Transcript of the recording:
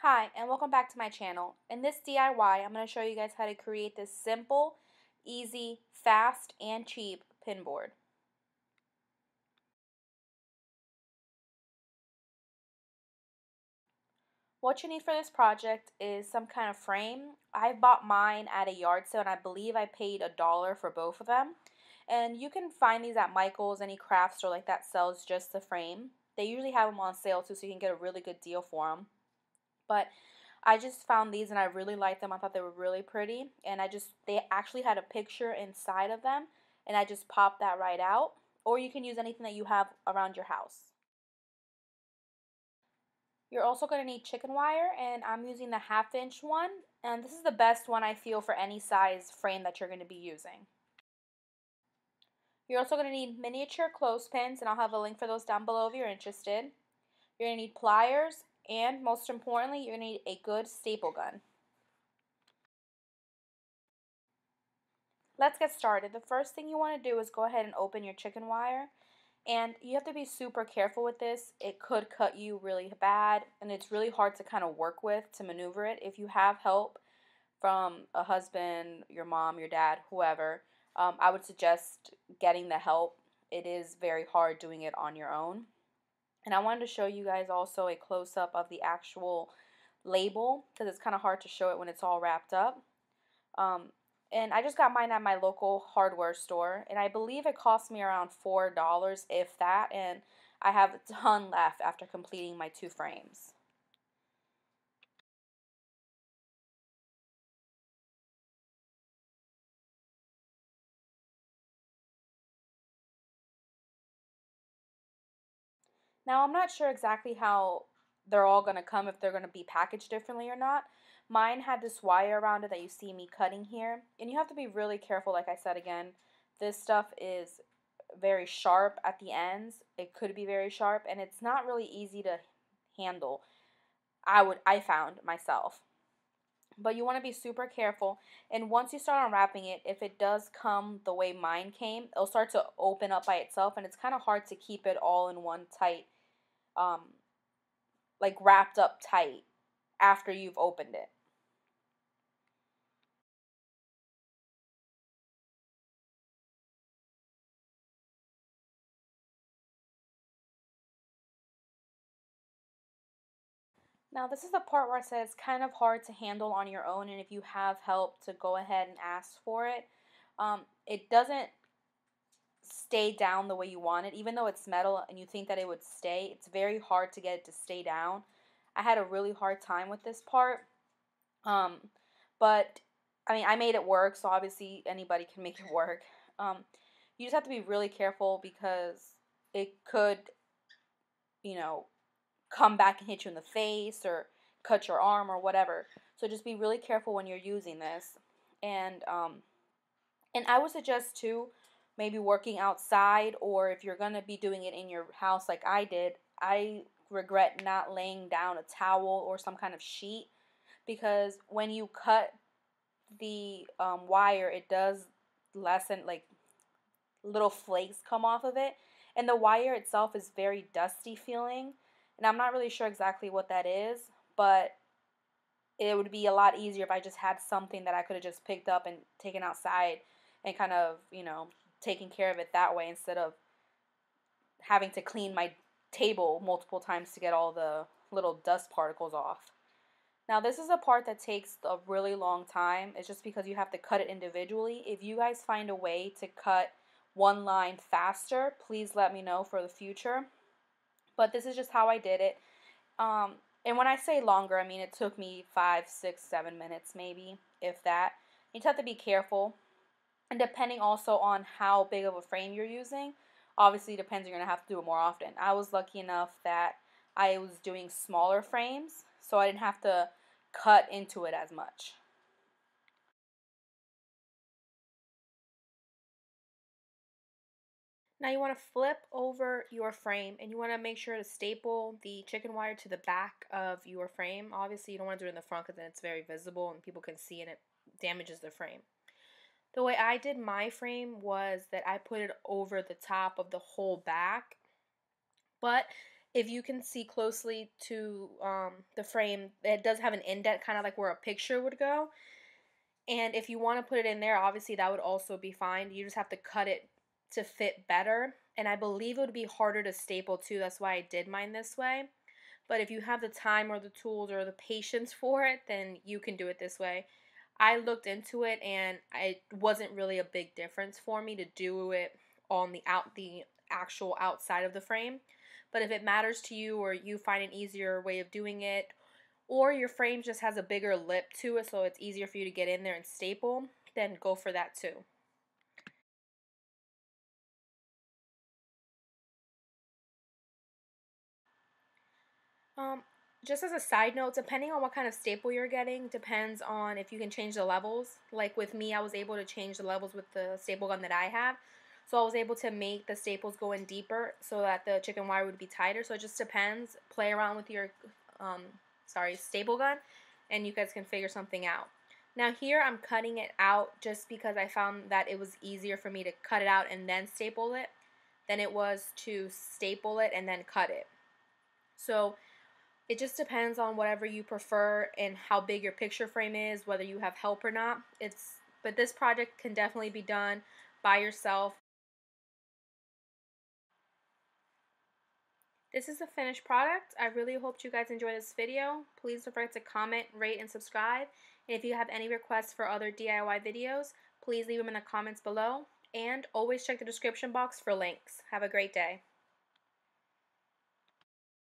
Hi, and welcome back to my channel. In this DIY, I'm going to show you guys how to create this simple, easy, fast, and cheap pin board. What you need for this project is some kind of frame. I bought mine at a yard sale, and I believe I paid $1 for both of them. And you can find these at Michael's, any craft store like that sells just the frame. They usually have them on sale too, so you can get a really good deal for them. But I just found these and I really liked them. I thought they were really pretty, and they actually had a picture inside of them, and I just popped that right out. Or you can use anything that you have around your house. You're also going to need chicken wire, and I'm using the 1/2 inch one, and this is the best one I feel for any size frame that you're going to be using. You're also going to need miniature clothespins, and I'll have a link for those down below if you're interested. You're going to need pliers, and most importantly, you're going to need a good staple gun. Let's get started. The first thing you want to do is go ahead and open your chicken wire, and you have to be super careful with this. It could cut you really bad, and it's really hard to kind of work with to maneuver it. If you have help from a husband, your mom, your dad, whoever, I would suggest getting the help. It is very hard doing it on your own. And I wanted to show you guys also a close-up of the actual label, because it's kind of hard to show it when it's all wrapped up. And I just got mine at my local hardware store, and I believe it cost me around $4, if that, and I have a ton left after completing my 2 frames. Now, I'm not sure exactly how they're all going to come, if they're going to be packaged differently or not. Mine had this wire around it that you see me cutting here, and you have to be really careful. Like I said again, this stuff is very sharp at the ends. It could be very sharp, and it's not really easy to handle. I found myself. But you want to be super careful, and once you start unwrapping it, if it does come the way mine came, it'll start to open up by itself, and it's kind of hard to keep it all in one tight, um, like wrapped up tight after you've opened it. Now, this is the part where I said it's kind of hard to handle on your own, and if you have help, to go ahead and ask for it. It doesn't stay down the way you want it. Even though it's metal and you think that it would stay, it's very hard to get it to stay down. I had a really hard time with this part. Um, but, I mean, I made it work, so obviously anybody can make it work. You just have to be really careful, because it could, you know, come back and hit you in the face or cut your arm or whatever. So just be really careful when you're using this. And I would suggest too, maybe working outside, or if you're gonna be doing it in your house like I did, I regret not laying down a towel or some kind of sheet, because when you cut the wire, it does lessen, like little flakes come off of it, and the wire itself is very dusty feeling, and I'm not really sure exactly what that is, but it would be a lot easier if I just had something that I could have just picked up and taken outside and kind of, taking care of it that way, instead of having to clean my table multiple times to get all the little dust particles off. Now, this is a part that takes a really long time. It's just because you have to cut it individually. If you guys find a way to cut one line faster, please let me know for the future. But this is just how I did it. And when I say longer, I mean it took me 5, 6, 7 minutes maybe, if that. You just have to be careful. And depending also on how big of a frame you're using, obviously depends, you're going to have to do it more often. I was lucky enough that I was doing smaller frames, so I didn't have to cut into it as much. Now you want to flip over your frame, and you want to make sure to staple the chicken wire to the back of your frame. Obviously you don't want to do it in the front, because then it's very visible and people can see and it damages the frame. The way I did my frame was that I put it over the top of the whole back, but if you can see closely to the frame, it does have an indent, kind of like where a picture would go. And if you want to put it in there, obviously that would also be fine. You just have to cut it to fit better. And I believe it would be harder to staple too. That's why I did mine this way. But if you have the time or the tools or the patience for it, then you can do it this way. I looked into it and it wasn't really a big difference for me to do it on the actual outside of the frame. But if it matters to you or you find an easier way of doing it, or your frame just has a bigger lip to it so it's easier for you to get in there and staple, then go for that too. Um, just as a side note, depending on what kind of staple you're getting, depends on if you can change the levels. Like with me, I was able to change the levels with the staple gun that I have. So I was able to make the staples go in deeper so that the chicken wire would be tighter. So it just depends. Play around with your um, staple gun and you guys can figure something out. Now here I'm cutting it out just because I found that it was easier for me to cut it out and then staple it than it was to staple it and then cut it. So it just depends on whatever you prefer and how big your picture frame is, whether you have help or not. But this project can definitely be done by yourself. This is the finished product. I really hope you guys enjoy this video. Please don't forget to comment, rate, and subscribe. And if you have any requests for other DIY videos, please leave them in the comments below. And always check the description box for links. Have a great day.